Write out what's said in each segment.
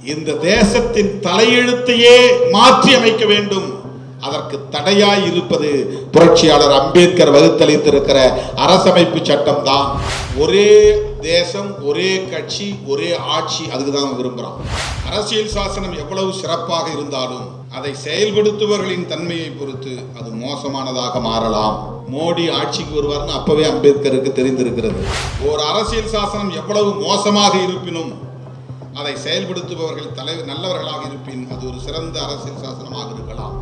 இந்த தேசத்தின் தலையெழுத்தையே மாற்றி அமைக்க வேண்டும். அதற்கு தடையாய் இருப்பது புரட்சியாளர் அம்பேத்கர் வகுத்தளித்திருக்கிற அரசமைப்பு சட்டம் தான். ஒரே தேசம், ஒரே கட்சி, ஒரே ஆட்சி, அதுக்கு தான் விரும்புகிறோம். அரசியல் சாசனம் எவ்வளவு சிறப்பாக இருந்தாலும் அதை செயல்படுத்துபவர்களின் தன்மையை பொறுத்து அது மோசமானதாக மாறலாம். மோடி ஆட்சிக்கு வருவார்னு அப்பவே அம்பேத்கருக்கு தெரிந்திருக்கிறது. ஒரு அரசியல் சாசனம் எவ்வளவு மோசமாக இருப்பினும் அதை செயல்படுத்துபவர்கள் நல்லவர்களாக இருப்பின் அது ஒரு சிறந்த அரசியல் சாசனமாக இருக்கலாம்.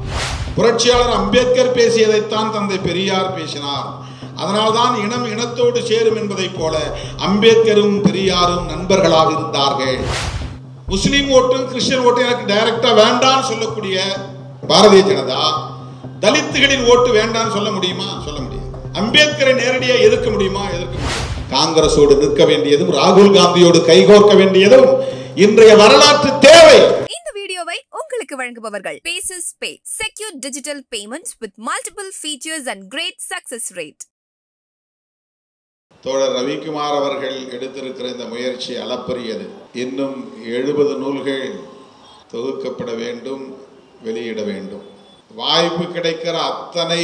புரட்சியாளர் அம்பேத்கர் பேசியதைத்தான் தந்தை பெரியார் பேசினார். அதனால்தான் இனம் இனத்தோடு சேரும் என்பதை போல அம்பேத்கரும் பெரியாரும் நண்பர்களாக இருந்தார்கள். முஸ்லீம் ஓட்டும் கிறிஸ்டியன் ஓட்டும் எனக்கு டைரக்டா வேண்டான்னு சொல்லக்கூடிய பாரதிய ஜனதா தலித்துகளின் ஓட்டு வேண்டான்னு சொல்ல முடியுமா? சொல்ல முடியாது. அம்பேத்கரை நேரடியாக எதிர்க்க முடியுமா? எதிர்க்க முடியும். காங்கிரஸோடு நிற்க வேண்டியதும் ராகுல் காந்தியோடு கைகோர்க்க வேண்டியதும் இன்றைய வரலாற்று தேவை. இந்த வீடியோவை உங்களுக்கு வழங்குபவர்கள் Paces Pay, secure digital payments with multiple features and great success rate. தோழர் ரவிக்குமார் அவர்கள் எடுத்திருக்கிற இந்த முயற்சி அளப்பரியது. இன்னும் 70 நூல்கள் தொகுக்கப்பட வேண்டும், வெளியிட வேண்டும். வாய்ப்பு கிடைக்கிற அத்தனை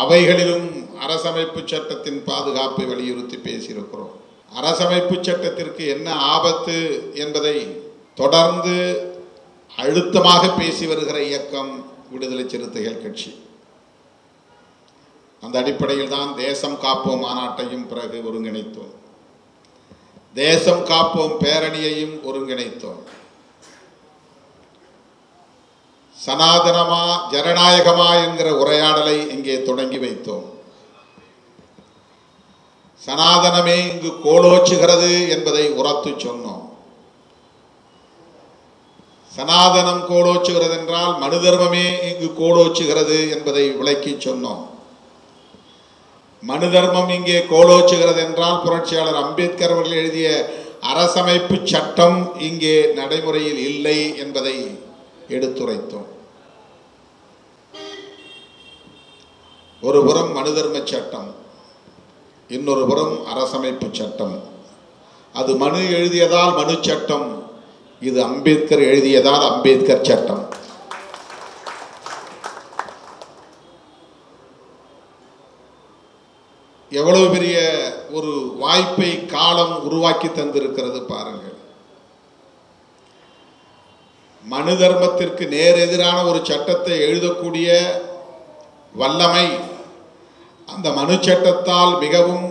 அவைகளிலும் அரசமைப்பு சட்டத்தின் பாதுகாப்பை வலியுறுத்தி பேசியிருக்கிறோம். அரசமைப்பு சட்டத்திற்கு என்ன ஆபத்து என்பதை தொடர்ந்து அழுத்தமாக பேசி வருகிற இயக்கம் விடுதலை சிறுத்தைகள் கட்சி. அந்த அடிப்படையில் தான் தேசம் காப்போம் மாநாட்டையும் பிறகு ஒருங்கிணைத்தோம். தேசம் காப்போம் பேரணியையும் ஒருங்கிணைத்தோம். சனாதனமா ஜனநாயகமா என்கிற உரையாடலை இங்கே தொடங்கி வைத்தோம். சனாதனமே இங்கு கோலோச்சுகிறது என்பதை உரத்து சொன்னோம். சனாதனம் கோலோச்சுகிறது என்றால் மனு தர்மமே இங்கு கோலோச்சுகிறது என்பதை விளக்கி சொன்னோம். மனு தர்மம் இங்கே கோலோச்சுகிறது என்றால் புரட்சியாளர் அம்பேத்கர் அவர்கள் எழுதிய அரசமைப்பு சட்டம் இங்கே நடைமுறையில் இல்லை என்பதை எடுத்துரைத்தோம். ஒரு புறம் மனு தர்ம சட்டம், இன்னொரு புறம் அரசமைப்பு சட்டம். அது மனு எழுதியதால் மனு சட்டம், இது அம்பேத்கர் எழுதியதால் அம்பேத்கர் சட்டம். எவ்வளவு பெரிய ஒரு வாய்ப்பை காலம் உருவாக்கி தந்திருக்கிறது பாருங்கள். மனு தர்மத்திற்கு நேர் எதிரான ஒரு சட்டத்தை எழுதக்கூடிய வல்லமை அந்த மனு சட்டத்தால் மிகவும்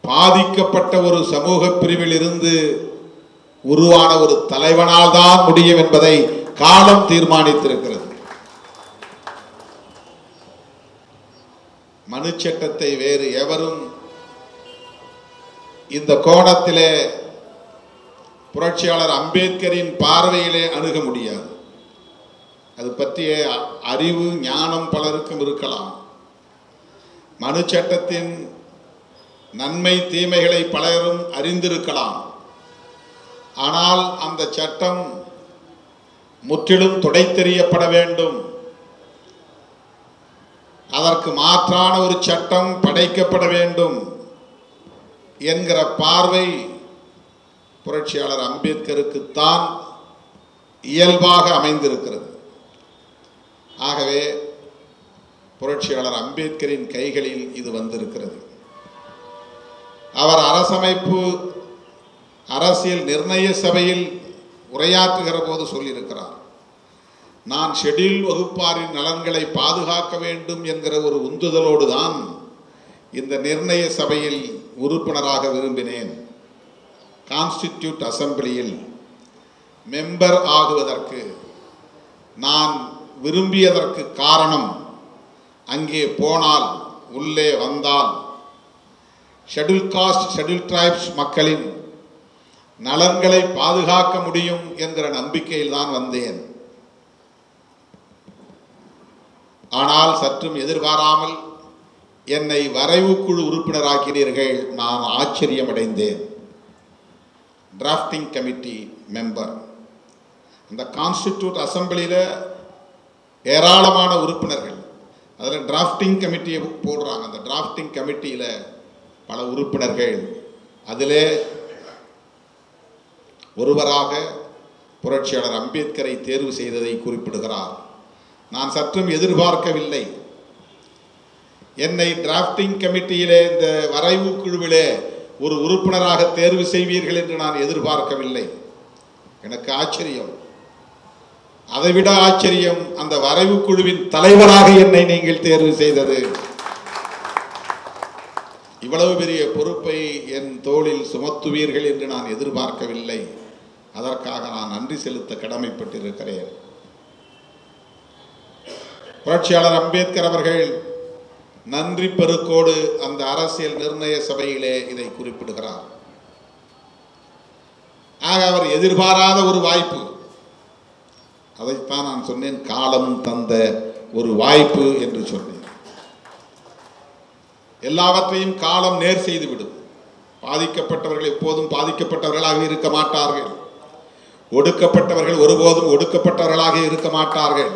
பாதிக்கப்பட்ட ஒரு சமூக பிரிவில் இருந்து உருவான ஒரு தலைவனால் தான் முடியும் என்பதை காலம் தீர்மானித்திருக்கிறது. மனு சட்டத்தை வேறு எவரும் இந்த கோணத்திலே புரட்சியாளர் அம்பேத்கரின் பார்வையிலே அணுக முடியாது. அது பற்றிய அறிவு ஞானம் பலருக்கும் இருக்கலாம். மனு சட்டத்தின் நன்மை தீமைகளை பலரும் அறிந்திருக்கலாம். ஆனால் அந்த சட்டம் முற்றிலும் துடைத்தெறியப்பட வேண்டும், அதற்கு மாற்றான ஒரு சட்டம் படைக்கப்பட வேண்டும் என்கிற பார்வை புரட்சியாளர் அம்பேத்கருக்குத்தான் இயல்பாக அமைந்திருக்கிறது. ஆகவே புரட்சியாளர் அம்பேத்கரின் கைகளில் இது வந்திருக்கிறது. அவர் அரசியல் நிர்ணய சபையில் உரையாற்றுகிற போது சொல்லியிருக்கிறார், நான் ஷெட்யூல் வகுப்பாரின் நலன்களை பாதுகாக்க வேண்டும் என்கிற ஒரு உந்துதலோடு தான் இந்த நிர்ணய சபையில் உறுப்பினராக விரும்பினேன். கான்ஸ்டிடியூட் அசம்பிளியில் மெம்பர் ஆகுவதற்கு நான் விரும்பியதற்கு காரணம், அங்கே போனால் உள்ளே வந்தால் ஷெட்யூல் காஸ்ட் ஷெட்யூல் டிரைப்ஸ் மக்களின் நலன்களை பாதுகாக்க முடியும் என்கிற நம்பிக்கையில் தான் வந்தேன். ஆனால் சற்றும் எதிர்பாராமல் என்னை வரைவு குழு உறுப்பினராக்கினீர்கள். நான் ஆச்சரியமடைந்தேன். Drafting committee member. அந்த கான்ஸ்டிடியூட் அசம்பிளியில் ஏராளமான உறுப்பினர்கள், அதில் டிராஃப்டிங் கமிட்டியை போடுறாங்க. அந்த டிராஃப்டிங் கமிட்டியில் பல உறுப்பினர்கள். அதிலே ஒருவராக புரட்சியாளர் அம்பேத்கரை தேர்வு செய்ததை குறிப்பிடுகிறார். நான் சற்றும் எதிர்பார்க்கவில்லை. என்னை டிராஃப்டிங் கமிட்டியிலே, இந்த வரைவு குழுவிலே ஒரு உறுப்பினராக தேர்வு செய்வீர்கள் என்று நான் எதிர்பார்க்கவில்லை. எனக்கு ஆச்சரியம். அதைவிட ஆச்சரியம், அந்த வரைவு குழுவின் தலைவராக என்னை நீங்கள் தேர்வு செய்தது. இவ்வளவு பெரிய பொறுப்பை என் தோளில் சுமத்துவீர்கள் என்று நான் எதிர்பார்க்கவில்லை. அதற்காக நான் நன்றி செலுத்த கடமைப்பட்டிருக்கிறேன். புரட்சியாளர் அம்பேத்கர் அவர்கள் நன்றி பெருக்கோடு அந்த அரசியல் நிர்ணய சபையிலே இதை குறிப்பிடுகிறார். ஆக அவர் எதிர்பாராத ஒரு வாய்ப்பு. அதைத்தான் நான் சொன்னேன், காலம் தந்த ஒரு வாய்ப்பு என்று சொன்னேன். எல்லாவற்றையும் காலம் நேர் செய்துவிடும். பாதிக்கப்பட்டவர்கள் எப்போதும் பாதிக்கப்பட்டவர்களாக இருக்க மாட்டார்கள். ஒடுக்கப்பட்டவர்கள் ஒருபோதும் ஒடுக்கப்பட்டவர்களாக இருக்க மாட்டார்கள்.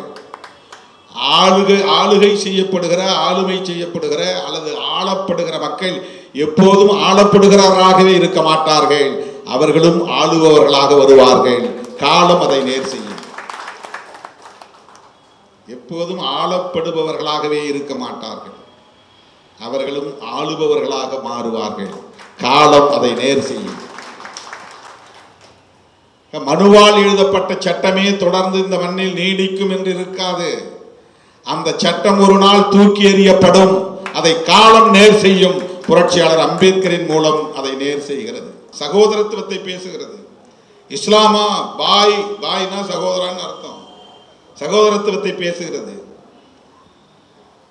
ஆளுகை செய்யப்படுகிற, ஆளுமை செய்யப்படுகிற அல்லது ஆளப்படுகிற மக்கள் எப்போதும் ஆளப்படுகிறவர்களாகவே இருக்க மாட்டார்கள். அவர்களும் ஆளுபவர்களாக வருவார்கள். காலம் அதை நேர் செய்யும். எப்போதும் ஆளப்படுபவர்களாகவே இருக்க மாட்டார்கள். அவர்களும் ஆளுபவர்களாக மாறுவார்கள். காலம் அதை நேர் செய்யும். மனுவால் எழுதப்பட்ட சட்டமே தொடர்ந்து இந்த மண்ணில் நீடிக்கும் என்று இருக்காது. அந்த சட்டம் ஒரு நாள் தூக்கி எறியப்படும். அதை காலம் நேர் செய்யும். புரட்சியாளர் அம்பேத்கரின் மூலம் அதை நேர் செய்கிறது. சகோதரத்துவத்தை பேசுகிறது. இஸ்லாமா பாய்னா சகோதரன் அர்த்தம். சகோதரத்துவத்தை பேசுகிறது.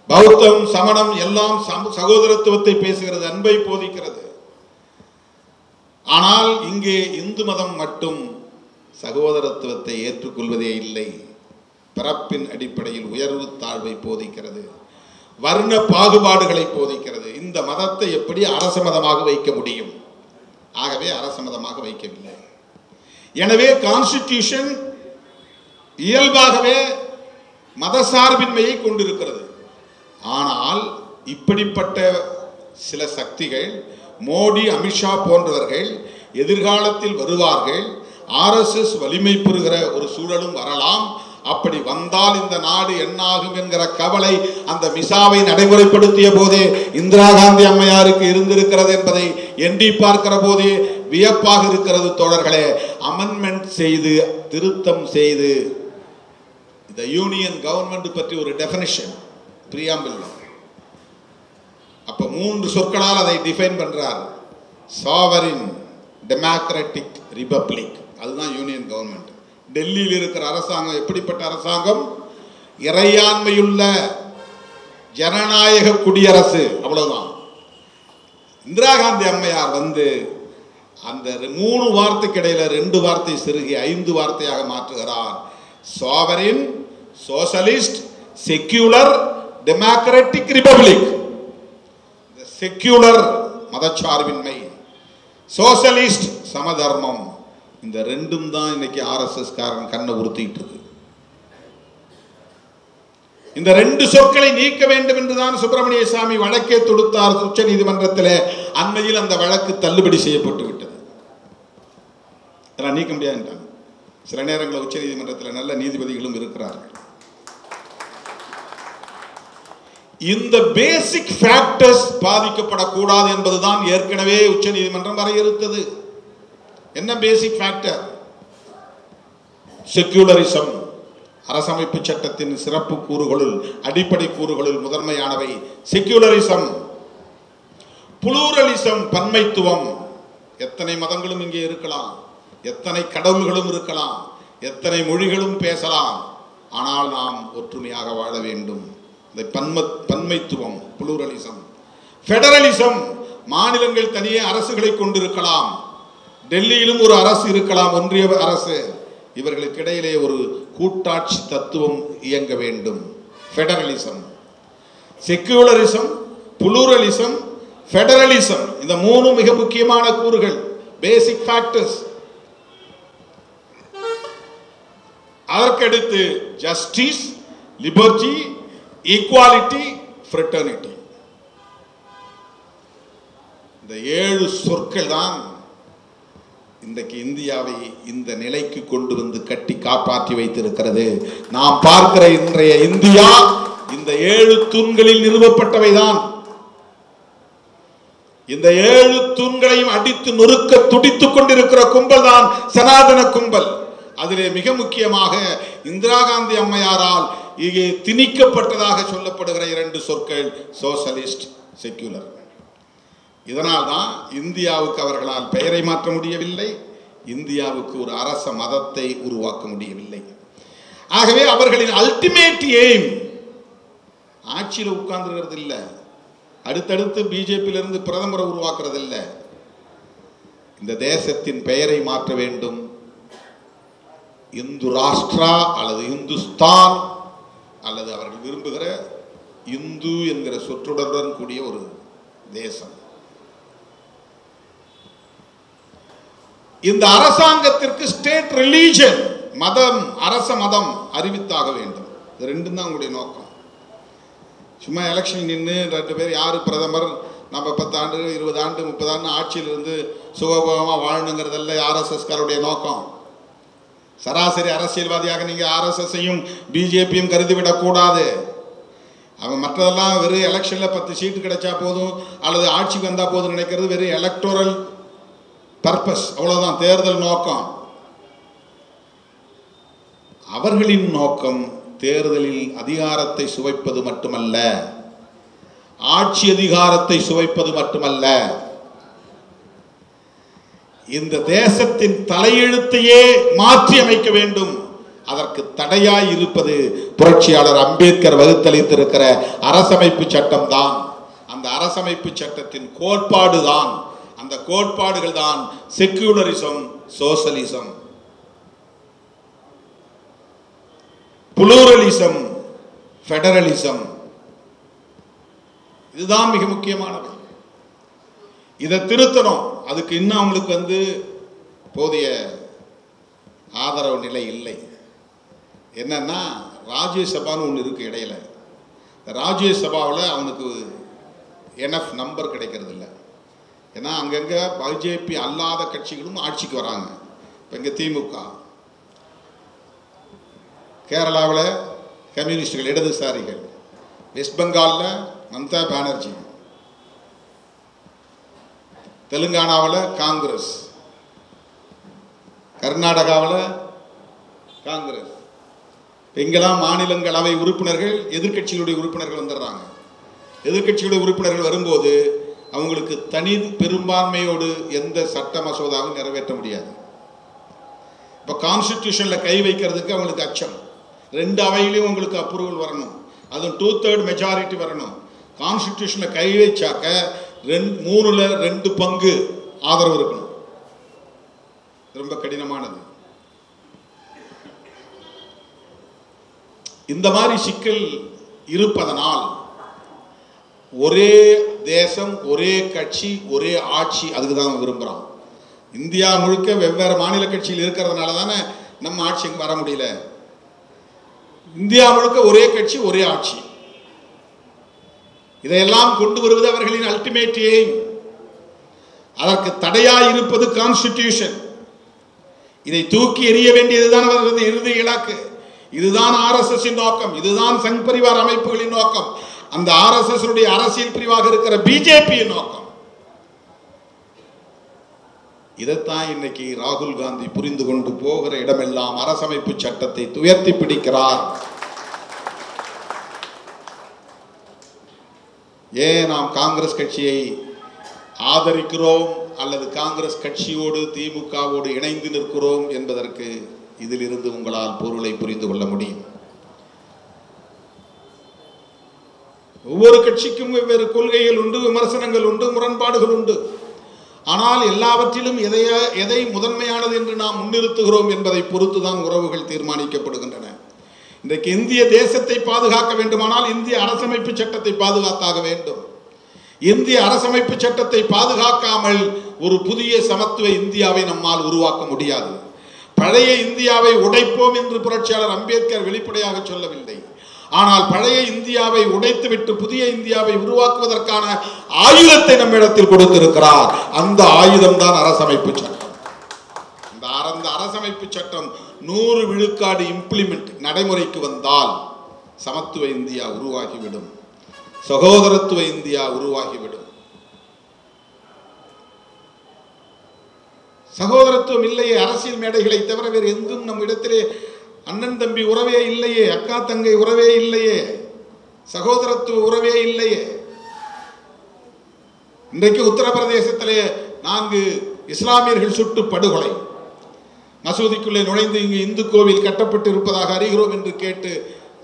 பௌத்தம், சமணம் எல்லாம் சகோதரத்துவத்தை பேசுகிறது, அன்பை போதிக்கிறது. ஆனால் இங்கே இந்து மதம் மட்டும் சகோதரத்துவத்தை ஏற்றுக்கொள்வதே இல்லை. பிறப்பின் அடிப்படையில் உயர்வு தாழ்வை போதிக்கிறது, வர்ண பாகுபாடுகளை போதிக்கிறது. இந்த மதத்தை எப்படி அரச மதமாக வைக்க முடியும்? ஆகவே அரச மதமாக வைக்கவில்லை. எனவே கான்ஸ்டிடியூஷன் இயல்பாகவே மதசார்பின்மையை கொண்டிருக்கிறது. ஆனால் இப்படிப்பட்ட சில சக்திகள், மோடி, அமித்ஷா போன்றவர்கள் எதிர்காலத்தில் வருவார்கள். RSS வலிமை பெறுகிற ஒரு சூழலும் வரலாம். அப்படி வந்தால் இந்த நாடு என்னாகும் என்கிற கவலை அந்த மிசாவை நடைமுறைப்படுத்திய போதே இந்திரா காந்தி அம்மையாருக்கு இருந்திருக்கிறது என்பதை எண்ணி பார்க்கிற போதே வியப்பாக இருக்கிறது. தோழர்களே, அமெண்ட்மெண்ட் செய்து, திருத்தம் செய்து, இந்த யூனியன் கவர்மெண்ட் பற்றி ஒரு டெஃபினிஷன் பிரியாம்பிள், அப்ப 3 சொற்களால் அதை டிஃபைன் பண்றார். சாவரின் டெமோக்ராட்டிக் ரிபப்ளிக், அதுதான் யூனியன் கவர்மெண்ட். டெல்லியில் இருக்கிற அரசாங்கம் எப்படிப்பட்ட அரசாங்கம்? இறையாண்மையுள்ள ஜனநாயக குடியரசு, அவ்வளவுதான். இந்திரா காந்தி அம்மையார் வந்து அந்த 3 வார்த்தைக்கு இடையில 2 வார்த்தை சிறுகி 5 வார்த்தையாக மாற்றுகிறார். Sovereign, socialist, secular, democratic republic. Secular மதச்சார்பின்மை, சோசலிஸ்ட் சமதர்மம். இந்த 2ம் தான் இன்னைக்கு RSS காரன் கண்ணை உறுத்திட்டு இருக்கு. இந்த 2 சொற்களை நீக்க வேண்டும் என்றுதான் சுப்பிரமணிய சாமி வழக்கே தொடுத்தார் உச்ச நீதிமன்றத்தில். அண்மையில் அந்த வழக்கு தள்ளுபடி செய்யப்பட்டு விட்டது. நீக்க முடியாது. சில நேரங்களில் உச்ச நீதிமன்றத்தில் நல்ல நீதிபதிகளும் இருக்கிறார்கள். இந்த பேசிக் ஃபேக்டர்ஸ் பாதிக்கப்படக்கூடாது என்பதுதான் ஏற்கனவே உச்ச நீதிமன்றம் வரையறுத்தது. என்ன பேசிக் ஃபேக்டர்? செக்யூலரிசம். அரசமைப்பு சட்டத்தின் சிறப்பு கூறுகளுள், அடிப்படை கூறுகளுள் முதன்மையானவை செக்யூலரிசம். புளூரலிசம், பன்மைத்துவம். எத்தனை மதங்களும் இங்கே இருக்கலாம், எத்தனை கடவுள்களும் இருக்கலாம், எத்தனை மொழிகளும் பேசலாம், ஆனால் நாம் ஒற்றுமையாக வாழ வேண்டும். இந்த பன்மைத்துவம், புளூரலிசம். ஃபெடரலிசம், மாநிலங்கள் தனியே அரசுகளை கொண்டிருக்கலாம். டெல்லியிலும் ஒரு அரசு இருக்கலாம், ஒன்றிய அரசு. இவர்களுக்கு இடையிலே ஒரு கூட்டாட்சி தத்துவம் இயங்க வேண்டும். ஃபெடரலிசம். செக்யூலரிசம், புளூரலிசம், ஃபெடரலிசம், இந்த 3 மிக முக்கியமான கூறுகள், பேசிக் ஃபேக்டர்ஸ். அதற்கடுத்து ஜஸ்டிஸ், லிபர்ட்டி, ஈக்குவாலிட்டி, ஃப்ரெட்டர்னிட்டி. இந்த 7 சொற்கள் தான் இன்றைக்கு இந்தியாவை இந்த நிலைக்கு கொண்டு வந்து கட்டி காப்பாற்றி வைத்திருக்கிறது. நாம் பார்க்கிற இன்றைய இந்தியா இந்த 7 தூண்களில் நிறுவப்பட்டவைதான். இந்த 7 தூண்களையும் அடித்து நொறுக்க துடித்துக் கொண்டிருக்கிற கும்பல் தான் சனாதன கும்பல். அதிலே மிக முக்கியமாக இந்திரா காந்தி அம்மையாரால் இங்கே திணிக்கப்பட்டதாக சொல்லப்படுகிற 2 சொற்கள் சோசலிஸ்ட், செக்யூலர். இதனால் தான் இந்தியாவுக்கு அவர்களால் பெயரை மாற்ற முடியவில்லை, இந்தியாவுக்கு ஒரு அரச மதத்தை உருவாக்க முடியவில்லை. ஆகவே அவர்களின் அல்டிமேட் எய்ம் ஆட்சியில் உட்கார்ந்துருக்கிறது இல்லை, அடுத்தடுத்து பிஜேபியிலிருந்து பிரதமரை உருவாக்குறது இல்லை, இந்த தேசத்தின் பெயரை மாற்ற வேண்டும். இந்து ராஷ்டிரா அல்லது இந்துஸ்தான் அல்லது அவர்கள் விரும்புகிற இந்து என்கிற சொற்றொடருடன் கூடிய ஒரு தேசம். இந்த அரசாங்கத்திற்கு ஸ்டேட் ரிலீஜன், மதம், அரச மதம் அறிவித்தாக வேண்டும். இது ரெண்டும் தான் உங்களுடைய நோக்கம். சும்மா எலெக்ஷன் நின்று 2 பேர் யார் பிரதமர், நம்ம 10 ஆண்டு 20 ஆண்டு 30 ஆண்டு ஆட்சியில் இருந்து சுகபோகமாக வாழணுங்கிறதல்ல ஆர்எஸ்எஸ்காருடைய நோக்கம். சராசரி அரசியல்வாதியாக நீங்கள் ஆர்எஸ்எஸ்ஸையும் பிஜேபியும் கருதிவிடக்கூடாது. அவன் மற்றதெல்லாம் வெறும் எலெக்ஷனில் 10 சீட்டு கிடைச்சா போதும் அல்லது ஆட்சிக்கு வந்தால் போதும் நினைக்கிறது வெறும் எலக்டோரல் பர்பஸ், அவ்வளோதான், தேர்தல் நோக்கம். அவர்களின் நோக்கம் தேர்தலில் அதிகாரத்தை சுவைப்பது மட்டுமல்ல, ஆட்சி அதிகாரத்தை சுவைப்பது மட்டுமல்ல, இந்த தேசத்தின் தலையெழுத்தையே மாற்றி அமைக்க வேண்டும். அதற்கு தடையாய் இருப்பது புரட்சியாளர் அம்பேத்கர் வகுத்தளித்திருக்கிற அரசமைப்பு சட்டம் தான். அந்த அரசமைப்பு சட்டத்தின் கோட்பாடு தான், அந்த கோட்பாடுகள் தான் செக்யூலரிசம், சோசலிசம், புளூரலிசம், ஃபெடரலிசம். இதுதான் மிக முக்கியமானது. இதை திருத்தணும். அதுக்கு இன்னும் அவங்களுக்கு போதிய ஆதரவு நிலை இல்லை. என்னன்னா ராஜ்யசபான்னு ஒன்று இருக்கு இடையில. ராஜ்யசபாவில் அவனுக்கு எனஃப் நம்பர் கிடைக்கிறது இல்லை. ஏன்னா அங்கங்கே பிஜேபி அல்லாத கட்சிகளும் ஆட்சிக்கு வராங்க. இப்போ இங்கே திமுக, கேரளாவில் கம்யூனிஸ்டுகள், இடதுசாரிகள், வெஸ்ட் பெங்காலில் மம்தா பானர்ஜி, தெலுங்கானாவில் காங்கிரஸ், கர்நாடகாவில் காங்கிரஸ். இங்கெல்லாம் மாநிலங்களவை உறுப்பினர்கள் எதிர்கட்சிகளுடைய உறுப்பினர்கள் வந்துடுறாங்க. எதிர்கட்சியுடைய உறுப்பினர்கள் வரும்போது அவங்களுக்கு தனி பெரும்பான்மையோடு எந்த சட்ட மசோதாவும் நிறைவேற்ற முடியாது. இப்போ கான்ஸ்டிடியூஷனில் கை வைக்கிறதுக்கு அவங்களுக்கு அச்சம். 2 அவையிலையும் உங்களுக்கு அப்ரூவல் வரணும், அதுவும் 2/3 மெஜாரிட்டி வரணும். கான்ஸ்டிடியூஷனில் கை வச்சாக்க 3ல் 2 பங்கு ஆதரவு இருக்கணும். ரொம்ப கடினமானது. இந்த மாதிரி சிக்கல் இருப்பதனால் ஒரே தேசம், ஒரே கட்சி, ஒரே ஆட்சி, அதுக்கு தான் விரும்புகிறோம். இந்தியா முழுக்க வெவ்வேறு மாநில கட்சியில் இருக்கிறதுனால தானே நம்ம ஆட்சிக்கு வர முடியல. இந்தியா முழுக்க ஒரே கட்சி, ஒரே ஆட்சி. இதையெல்லாம் கொண்டு வருவது அவர்களின் அல்டிமேட் எய்ம். அதற்கு தடையாய் இருப்பது கான்ஸ்டிடியூஷன். இதை தூக்கி எறிய வேண்டியதுதான் அவர்களது இறுதி இலக்கு. இதுதான் ஆர்எஸ்எஸ் நோக்கம், இதுதான் சங் பரிவார் அமைப்புகளின் நோக்கம், அந்த ஆர்எஸ்எஸ் அரசியல் பிரிவாக இருக்கிற பிஜேபியின் நோக்கம். இதைத்தான் இன்னைக்கு ராகுல் காந்தி புரிந்து கொண்டு போகிற இடமெல்லாம் அரசமைப்பு சட்டத்தை உயர்த்தி பிடிக்கிறார். ஏன் நாம் காங்கிரஸ் கட்சியை ஆதரிக்கிறோம் அல்லது காங்கிரஸ் கட்சியோடு திமுகவோடு இணைந்து நிற்கிறோம் என்பதற்கு இதிலிருந்து உங்களால் பொருளை புரிந்து கொள்ள முடியும். ஒவ்வொரு கட்சிக்கும் வெவ்வேறு கொள்கைகள் உண்டு, விமர்சனங்கள் உண்டு, முரண்பாடுகள் உண்டு. ஆனால் எல்லாவற்றிலும் எதை முதன்மையானது என்று நாம் முன்னிறுத்துகிறோம் என்பதை பொறுத்துதான் உறவுகள் தீர்மானிக்கப்படுகின்றன. இன்றைக்கு இந்திய தேசத்தை பாதுகாக்க வேண்டுமானால் இந்திய அரசமைப்பு சட்டத்தை பாதுகாத்தாக வேண்டும். இந்திய அரசமைப்பு சட்டத்தை பாதுகாக்காமல் ஒரு புதிய சமத்துவ இந்தியாவை நம்மால் உருவாக்க முடியாது. பழைய இந்தியாவை உடைப்போம் என்று புரட்சியாளர் அம்பேத்கர் வெளிப்படையாக சொல்லவில்லை. ஆனால் பழைய இந்தியாவை உடைத்துவிட்டு புதிய இந்தியாவை உருவாக்குவதற்கான ஆயுதத்தை நம்மிடத்தில் கொடுத்திருக்கிறார். அந்த ஆயுதம் தான் அரசமைப்பு சட்டம். அந்த அரசமைப்பு சட்டம் 100 விழுக்காடு இம்ப்ளிமெண்ட் நடைமுறைக்கு வந்தால் சமத்துவ இந்தியா உருவாகிவிடும், சகோதரத்துவ இந்தியா உருவாகிவிடும். சகோதரத்துவம் இல்லையே, அரசியல் மேடைகளை தவிர வேறு எங்கும் நம் இடத்திலே அண்ணன் தம்பி உறவே இல்லையே, அக்கா தங்கை உறவே இல்லையே, சகோதரத்துவ உறவே இல்லையே. இன்றைக்கு உத்தரப்பிரதேசத்திலே 4 இஸ்லாமியர்கள் சுட்டு படுகொலை. மசூதிக்குள்ளே நுழைந்து இங்கு இந்து கோவில் கட்டப்பட்டு இருப்பதாக அறிகிறோம் என்று கேட்டு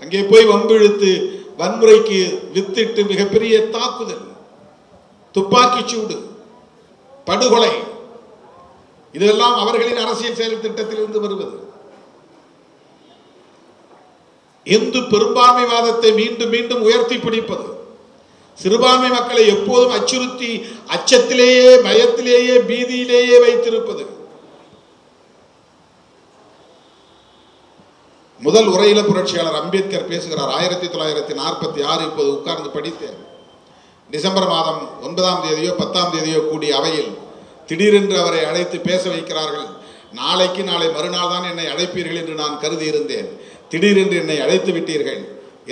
அங்கே போய் வம்பிழுத்து வன்முறைக்கு வித்திட்டு மிகப்பெரிய தாக்குதல், துப்பாக்கி சூடு, படுகொலை, இதெல்லாம் அவர்களின் அரசியல் செயல் திட்டத்திலிருந்து வருவது. இந்து பெரும்பான்மைவாதத்தை மீண்டும் மீண்டும் உயர்த்தி பிடிப்பது, சிறுபான்மை மக்களை எப்போதும் அச்சுறுத்தி அச்சத்திலேயே, பயத்திலேயே, பீதியிலேயே வைத்திருப்பது. முதல் உரையில புரட்சியாளர் அம்பேத்கர் பேசுகிறார். 1946 இப்போது உட்கார்ந்து படித்தேன். டிசம்பர் மாதம் 9ஆம் தேதியோ 10ஆம் தேதியோ கூடிய அவையில் திடீரென்று அவரை அழைத்து பேச வைக்கிறார்கள். நாளை மறுநாள் தான் என்னை அழைப்பீர்கள் என்று நான் கருதி இருந்தேன். திடீரென்று என்னை அழைத்து விட்டீர்கள்.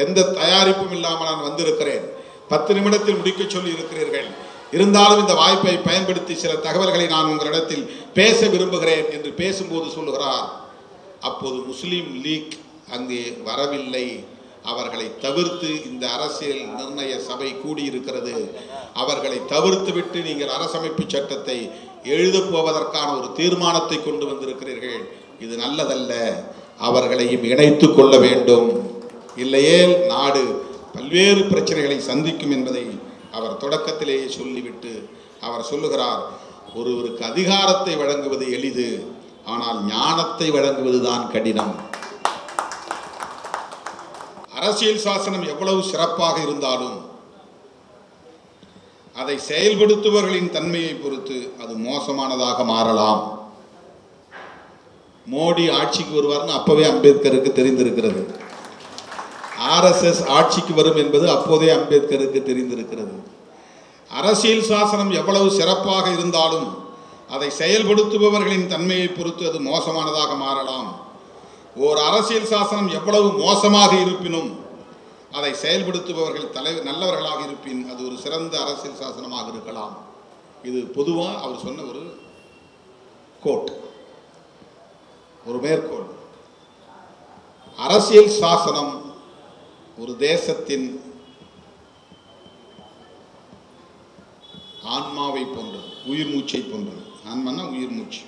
எந்த தயாரிப்பும் இல்லாமல் நான் வந்திருக்கிறேன். 10 நிமிடத்தில் முடிக்க சொல்லி இருக்கிறீர்கள். இருந்தாலும் இந்த வாய்ப்பை பயன்படுத்தி சில தகவல்களை நான் உங்களிடத்தில் பேச விரும்புகிறேன் என்று பேசும்போது சொல்லுகிறார், அப்போது முஸ்லீம் லீக் அங்கே வரவில்லை, அவர்களை தவிர்த்து இந்த அரசியல் நிர்ணய சபை கூடியிருக்கிறது, அவர்களை தவிர்த்து விட்டு நீங்கள் அரசமைப்பு சட்டத்தை எழுதப் போவதற்கான ஒரு தீர்மானத்தை கொண்டு வந்திருக்கிறீர்கள், இது நல்லதல்ல, அவர்களையும் இணைத்து கொள்ள வேண்டும், இல்லையே நாடு பல்வேறு பிரச்சனைகளை சந்திக்கும் என்பதை அவர் தொடக்கத்திலேயே சொல்லிவிட்டு அவர் சொல்லுகிறார், ஒருவருக்கு அதிகாரத்தை வழங்குவது எளிது, ஆனால் ஞானத்தை வழங்குவதுதான் கடினம். அரசியல் சாசனம் எவ்வளவு சிறப்பாக இருந்தாலும் அதை செயல்படுத்துபவர்களின் தன்மையை பொறுத்து அது மோசமானதாக மாறலாம். மோடி ஆட்சிக்கு வருவார்னு அப்பவே அம்பேத்கருக்கு தெரிந்திருக்கிறது. RSS ஆட்சிக்கு வரும் என்பது அப்போதே அம்பேத்கருக்கு தெரிந்திருக்கிறது. அரசியல் சாசனம் எவ்வளவு சிறப்பாக இருந்தாலும் அதை செயல்படுத்துபவர்களின் தன்மையை பொறுத்து அது மோசமானதாக மாறலாம். ஓர் அரசியல் சாசனம் எவ்வளவு மோசமாக இருப்பினும் அதை செயல்படுத்துபவர்கள் நல்லவர்களாக இருப்பின் அது ஒரு சிறந்த அரசியல் சாசனமாக இருக்கலாம். இது பொதுவாக அவர் சொன்ன ஒரு கோட், ஒரு மேற்கோள். அரசியல் சாசனம் ஒரு தேசத்தின் ஆன்மாவை போன்றது, உயிர் மூச்சை போன்றது. ஆன்மானா உயிர் மூச்சு.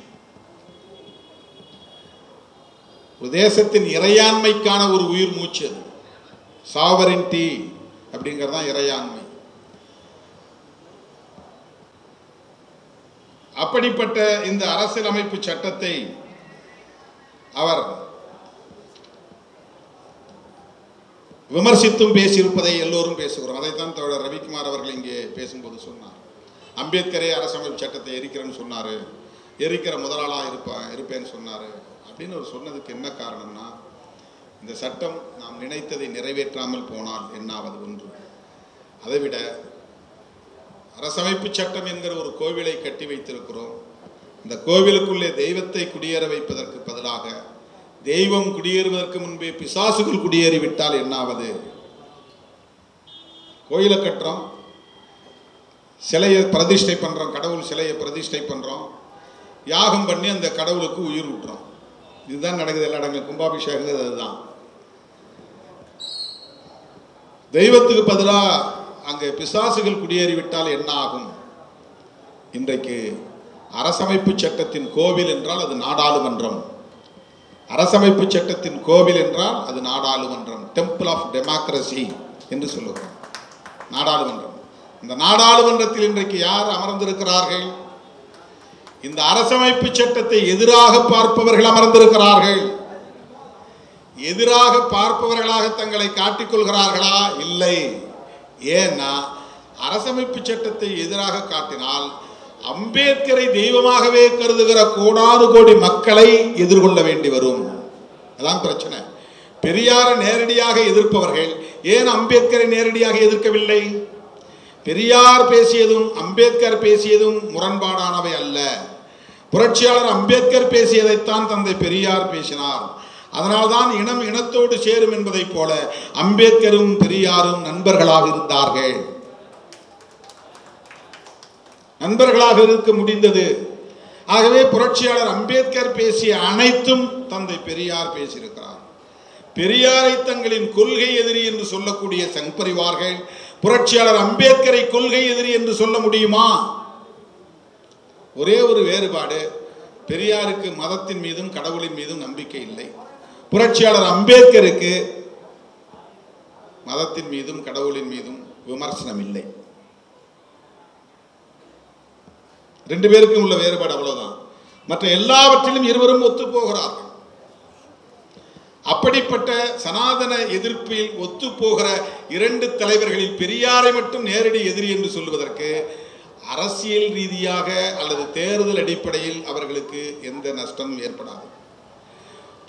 ஒரு தேசத்தின் இறையாண்மைக்கான ஒரு உயிர் மூச்சு அது. சாவரின்டி அப்படிங்கிறது தான் இறையாண்மை. அப்படிப்பட்ட இந்த அரசியலமைப்பு சட்டத்தை அவர் விமர்சித்தும் பேசியிருப்பதை எல்லோரும் பேசுகிறோம். அதைத்தான் தோழர் ரவிக்குமார் அவர்கள் இங்கே பேசும்போது சொன்னார். அம்பேத்கரே அரசமைப்பு சட்டத்தை எரிக்கிறேன்னு சொன்னார், எரிக்கிற முதலாளாக இருப்பேன்னு சொன்னார் அப்படின்னு அவர் சொன்னதுக்கு என்ன காரணம்னா, இந்த சட்டம் நாம் நினைத்ததை நிறைவேற்றாமல் போனால் என்னாவது ஒன்று. அதைவிட அரசமைப்பு சட்டம் என்கிற ஒரு கோவிலை கட்டி வைத்திருக்கிறோம். இந்த கோவிலுக்குள்ளே தெய்வத்தை குடியேற வைப்பதற்கு பதிலாக தெய்வம் குடியேறுவதற்கு முன்பே பிசாசுகள் குடியேறிவிட்டால் என்னாவது? கோயிலை கட்டுறோம், சிலையை பிரதிஷ்டை பண்ணுறோம், கடவுள் சிலையை பிரதிஷ்டை பண்ணுறோம், யாகம் பண்ணி அந்த கடவுளுக்கு உயிர் விட்டுறோம். இதுதான் நடக்குது எல்லா இடங்களும். கும்பாபிஷேகம் அதுதான். தெய்வத்துக்கு பதிலாக அங்கே பிசாசுகள் குடியேறிவிட்டால் என்ன ஆகும்? இன்றைக்கு அரசமைப்பு சட்டத்தின் கோவில் என்றால் அது நாடாளுமன்றம். அரசமைப்பு சட்டத்தின் கோவில் என்றால் அது நாடாளுமன்றம். டெம்பிள் ஆஃப் டெமோக்ரஸி என்று சொல்லுகிறோம். நாடாளுமன்றம். இந்த நாடாளுமன்றத்தில் இன்றைக்கு யார் அமர்ந்திருக்கிறார்கள்? இந்த அரசமைப்பு சட்டத்தை எதிராக பார்ப்பவர்கள் அமர்ந்திருக்கிறார்கள். எதிராக பார்ப்பவர்களாக தங்களை காட்டிக்கொள்கிறார்களா? இல்லை. ஏன்னா அரசமைப்பு சட்டத்தை எதிராக காட்டினால் அம்பேத்கரை தெய்வமாகவே கருதுகிற கோடானு கோடி மக்களை எதிர்கொள்ள வேண்டி வரும். அதான் பிரச்சனை. பெரியாரை நேரடியாக எதிர்ப்பவர்கள் ஏன் அம்பேத்கரை நேரடியாக எதிர்க்கவில்லை? பெரியார் பேசியதும் அம்பேத்கர் பேசியதும் முரண்பாடானவை அல்ல. புரட்சியாளர் அம்பேத்கர் பேசியதைத்தான் தந்தை பெரியார் பேசினார். அதனால்தான் இனம் இனத்தோடு சேரும் என்பதைப் போல அம்பேத்கரும் பெரியாரும் நண்பர்களாக இருந்தார்கள். நண்பர்களாக இருக்க முடிந்தது. ஆகவே புரட்சியாளர் அம்பேத்கர் பேசிய அனைத்தும் தந்தை பெரியார் பேசியிருக்கிறார். பெரியாரை தங்களின் கொள்கை எதிரி என்று சொல்லக்கூடிய சங் பரிவார்கள் புரட்சியாளர் அம்பேத்கரை கொள்கை எதிரி என்று சொல்ல முடியுமா? ஒரே ஒரு வேறுபாடு, பெரியாருக்கு மதத்தின் மீதும் கடவுளின் மீதும் நம்பிக்கை இல்லை. புரட்சியாளர் அம்பேத்கருக்கு மதத்தின் மீதும் கடவுளின் மீதும் விமர்சனம் இல்லை. ரெண்டு பேருக்கும் உள்ள வேறுபாடு அவ்வளவுதான். மற்ற எல்லாவற்றிலும் இருவரும் ஒத்து போகிறார்கள். அப்படிப்பட்ட சனாதன எதிர்ப்பில் ஒத்து போகிற இரண்டு தலைவர்களில் பெரியாரை மட்டும் நேரடி எதிரி என்று சொல்வதற்கு அரசியல் ரீதியாக அல்லது தேர்தல் அடிப்படையில் அவர்களுக்கு எந்த நஷ்டமும் ஏற்படாது.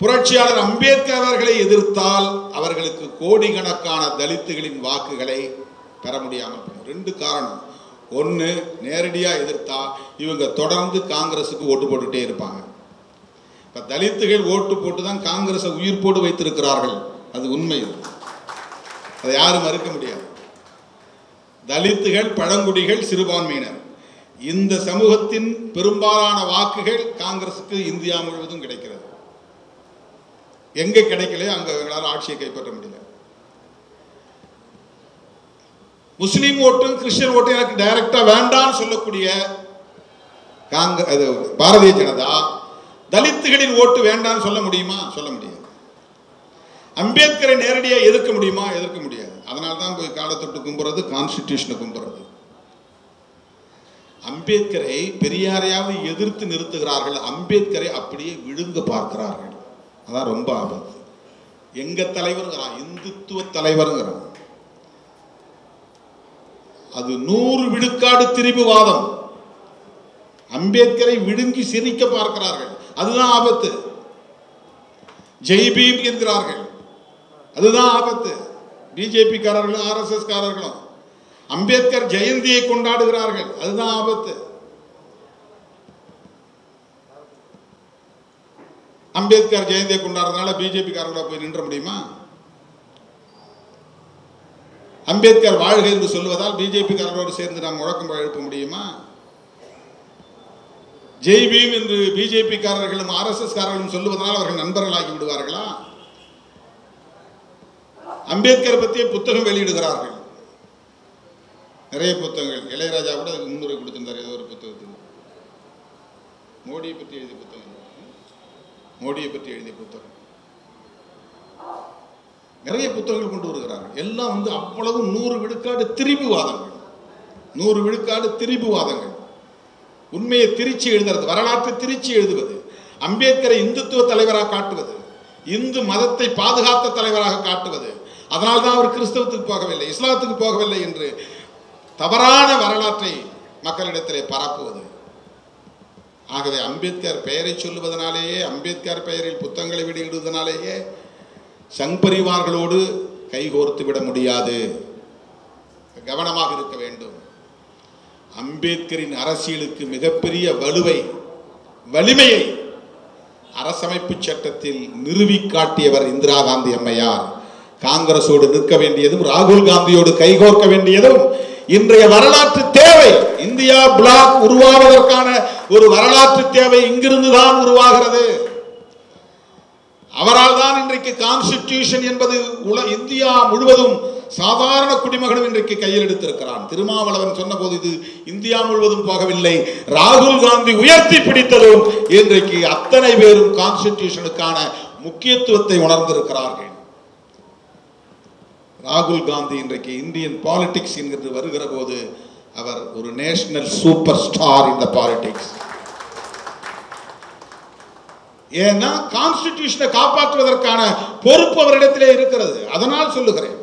புரட்சியாளர் அம்பேத்கர் அவர்களை எதிர்த்தால் அவர்களுக்கு கோடிக்கணக்கான தலித்துகளின் வாக்குகளை பெற முடியாமல் போகும். ரெண்டு காரணம். ஒன்று, நேரடியாக எதிர்த்தா இவங்க தொடர்ந்து காங்கிரஸுக்கு ஓட்டு போட்டுட்டே இருப்பாங்க. இப்போ தலித்துகள் ஓட்டு போட்டு தான் காங்கிரஸை உயிர் போட்டு வைத்திருக்கிறார்கள். அது உண்மை, அதை யாரும் மறுக்க முடியாது. தலித்துகள், பழங்குடிகள், சிறுபான்மையினர், இந்த சமூகத்தின் பெரும்பாலான வாக்குகள் காங்கிரஸுக்கு இந்தியா முழுவதும் கிடைக்கிறது. எங்க கிடைக்கலையோ அங்க அவங்களால ஆட்சியை கைப்பற்ற முடியல. முஸ்லீம் ஓட்டும் கிறிஸ்டியன் ஓட்டும் எனக்கு டைரக்டா வேண்டாம்னு சொல்லக்கூடிய பாரதிய ஜனதா தலித்துகளின் ஓட்டு வேண்டாம்னு சொல்ல முடியுமா? சொல்ல முடியாது. அம்பேத்கரை நேரடியாக எதிர்க்க முடியுமா? எதிர்க்க முடியாது. அதனால தான் போய் காலத்தொட்டு கும்புறது, கான்ஸ்டிடியூஷனை கும்புறது. அம்பேத்கரை பெரியாரையாவது எதிர்த்து நிறுத்துகிறார்கள், அம்பேத்கரை அப்படியே விழுங்க பார்க்கிறார்கள். அதான் ரொம்ப ஆபத்து. எங்க தலைவருங்கிறான், இந்துத்துவ தலைவருங்கிறான். அது 100 விழுக்காடு திரிபுவாதம். அம்பேத்கரை விழுங்கி சிரிக்க பார்க்கிறார்கள். அதுதான் ஆபத்து. ஜெய் பீம் என்கிறார்கள். அதுதான் ஆபத்து. பிஜேபி காரர்களும் ஆர்எஸ்எஸ் காரர்களும் அம்பேத்கர் ஜெயந்தியை கொண்டாடுகிறார்கள். அதுதான் ஆபத்து. அம்பேத்கர் ஜெயந்தியை கொண்டாடுறதுனால பிஜேபி காரர்களா போய் நின்ற முடியுமா? அம்பேத்கர் வாழ்க என்று சொல்வதால் பிஜேபி காரர்களோடு சேர்ந்து நாம் முழக்கம் எழுப்ப முடியுமா? ஜெய் பீம் என்று பிஜேபி காரர்களும் ஆர்எஸ்எஸ் காரர்களும் சொல்லுவதனால் அவர்கள் நண்பர்களாகி விடுவார்களா? அம்பேத்கர் பற்றிய புத்தகம் வெளியிடுகிறார்கள், நிறைய புத்தகங்கள். இளையராஜா கூட அதுக்கு முன்னுரை கொடுத்திருந்தார் ஏதோ ஒரு புத்தகத்துக்கு. மோடியை பற்றி எழுதிய புத்தகம், மோடியை பற்றி எழுதிய புத்தகம், நிறைய புத்தகங்கள் கொண்டு வருகிறார்கள். எல்லாம் அவ்வளவு 100 விழுக்காடு திரிபுவாதங்கள். 100 விழுக்காடு திரிபுவாதங்கள். உண்மையை திரிச்சு எழுதுறது, வரலாற்றை திரிச்சு எழுதுவது, அம்பேத்கரை இந்துத்துவ தலைவராக காட்டுவது, இந்து மதத்தை பாதுகாத்த தலைவராக காட்டுவது, அதனால்தான் அவர் கிறிஸ்தவத்துக்கு போகவில்லை, இஸ்லாத்துக்கு போகவில்லை என்று தவறான வரலாற்றை மக்களிடத்திலே பரப்புவது. ஆகவே அம்பேத்கர் பெயரை சொல்லுவதனாலேயே, அம்பேத்கர் பெயரில் புத்தகங்களை வெளியிடுவதனாலேயே சங் பரிவார்களோடு கைகோர்த்து விட முடியாது. கவனமாக இருக்க வேண்டும். அம்பேத்கரின் அரசியலுக்கு மிகப்பெரிய வலிமையை அரசமைப்பு சட்டத்தில் நிறுவி காட்டியவர் இந்திரா காந்தி அம்மையார். காங்கிரஸோடு நிற்க வேண்டியதும் ராகுல் காந்தியோடு கைகோர்க்க வேண்டியதும் இன்றைய வரலாற்று தேவை. இந்தியா பிளாக் உருவாவதற்கான ஒரு வரலாற்று தேவை இங்கிருந்துதான் உருவாகிறது. அவரால் தான் இன்றைக்கு கான்ஸ்டிடியூஷன் என்பது இந்தியா முழுவதும் சாதாரண குடிமகனும் இன்றைக்கு கையில் எடுத்திருக்கிறான். திருமாவளவன் சொன்ன போது இது இந்தியா முழுவதும் போகவில்லை, ராகுல் காந்தி உயர்த்தி பிடித்ததும் இன்றைக்கு அத்தனை பேரும் கான்ஸ்டிடியூஷனுக்கான முக்கியத்துவத்தை உணர்ந்திருக்கிறார்கள். ராகுல் காந்தி இன்றைக்கு இந்தியன் பாலிடிக்ஸ் என்கிறது வருகிற போது அவர் ஒரு நேஷனல் சூப்பர் ஸ்டார் இன் தி பாலிடிக்ஸ். ஏன்னா கான்ஸ்டிடியூஷனை காப்பாற்றுவதற்கான பொறுப்பு அவரிடத்திலே இருக்கிறது. அதனால் சொல்லுகிறேன்,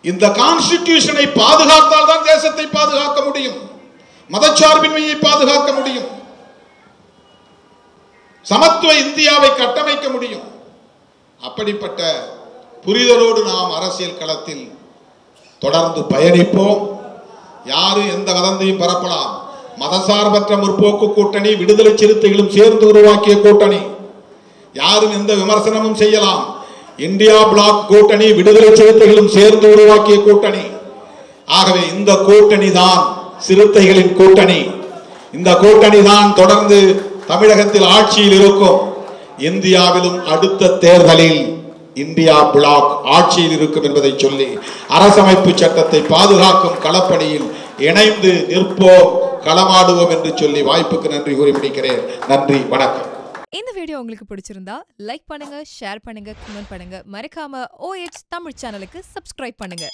இந்த கான்ஸ்டிடியூஷனை பாதுகாத்தால் தான் தேசத்தை பாதுகாக்க முடியும், மதச்சார்பின்மையை பாதுகாக்க முடியும், சமத்துவ இந்தியாவை கட்டமைக்க முடியும். அப்படிப்பட்ட புரிதலோடு நாம் அரசியல் களத்தில் தொடர்ந்து பயணிப்போம். யாரும் எந்த வதந்தியும் பரப்பலாம். மதசார்பற்ற முற்போக்கு கூட்டணி, விடுதலை சிறுத்தைகளும் சேர்ந்து உருவாக்கிய கூட்டணி. யாரும் எந்த விமர்சனமும் செய்யலாம். இந்தியா பிளாக் கூட்டணி, விடுதலை சிறுத்தைகளும் சேர்ந்து உருவாக்கிய கூட்டணி. ஆகவே இந்த கூட்டணி தான் சிறுத்தைகளின் கூட்டணி. இந்த கூட்டணி தான் தொடர்ந்து தமிழகத்தில் ஆட்சியில் இருக்கும். இந்தியாவிலும் அடுத்த தேர்தலில் இந்தியா பிளாக் ஆட்சியில் இருக்கும் என்பதை சொல்லி அரசமைப்பு சட்டத்தை பாதுகாக்கும் களப்பணியில் இணைந்து நிற்போம், களமாடுவோம் என்று சொல்லி வாய்ப்புக்கு நன்றி கூறி முடிக்கிறேன். நன்றி, வணக்கம். இந்த வீடியோ உங்களுக்கு பிடிச்சிருந்தா லைக் பண்ணுங்க, ஷேர் பண்ணுங்க, கமெண்ட் பண்ணுங்க. மறக்காம OH தமிழ் சேனலுக்கு சப்ஸ்கிரைப் பண்ணுங்க.